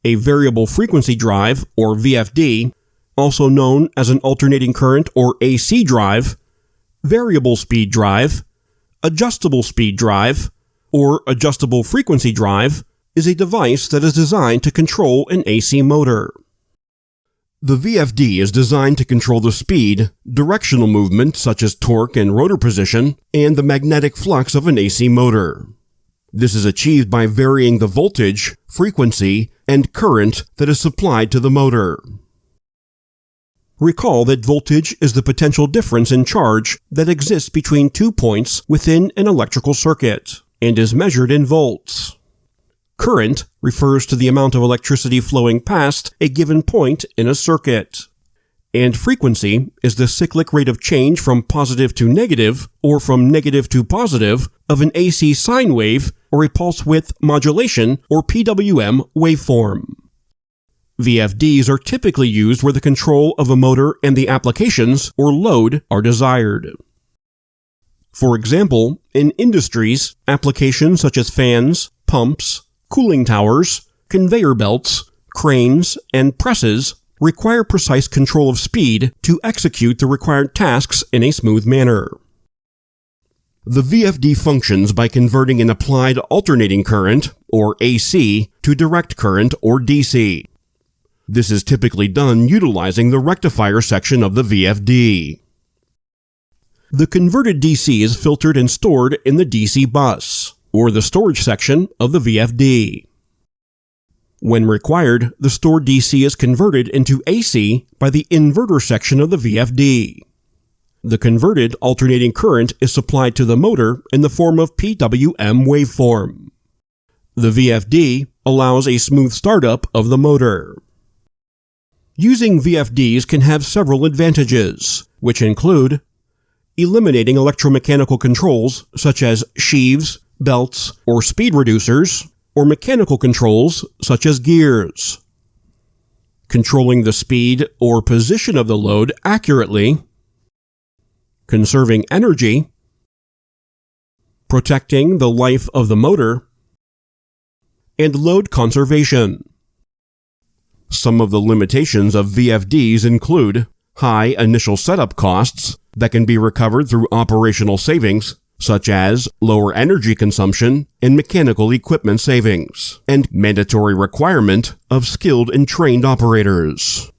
a variable frequency drive, or VFD, also known as an alternating current or AC drive, variable speed drive, adjustable speed drive, or adjustable frequency drive, is a device that is designed to control an AC motor. The VFD is designed to control the speed, directional movement such as torque and rotor position, and the magnetic flux of an AC motor. This is achieved by varying the voltage, frequency, and current that is supplied to the motor. Recall that voltage is the potential difference in charge that exists between 2 points within an electrical circuit, and is measured in volts. Current refers to the amount of electricity flowing past a given point in a circuit. And frequency is the cyclic rate of change from positive to negative, or from negative to positive, of an AC sine wave or a pulse width modulation or PWM waveform. VFDs are typically used where the control of a motor and the applications or load are desired. For example, in industries, applications such as fans, pumps, cooling towers, conveyor belts, cranes, and presses require precise control of speed to execute the required tasks in a smooth manner. The VFD functions by converting an applied alternating current, or AC, to direct current, or DC. This is typically done utilizing the rectifier section of the VFD. The converted DC is filtered and stored in the DC bus, or the storage section of the VFD. When required, the stored DC is converted into AC by the inverter section of the VFD. The converted alternating current is supplied to the motor in the form of PWM waveform. The VFD allows a smooth startup of the motor. Using VFDs can have several advantages, which include eliminating electromechanical controls such as sheaves, belts, or speed reducers, or mechanical controls such as gears. Controlling the speed or position of the load accurately. Conserving energy. Protecting the life of the motor. And load conservation. Some of the limitations of VFDs include high initial setup costs that can be recovered through operational savings, such as lower energy consumption and mechanical equipment savings, and mandatory requirement of skilled and trained operators.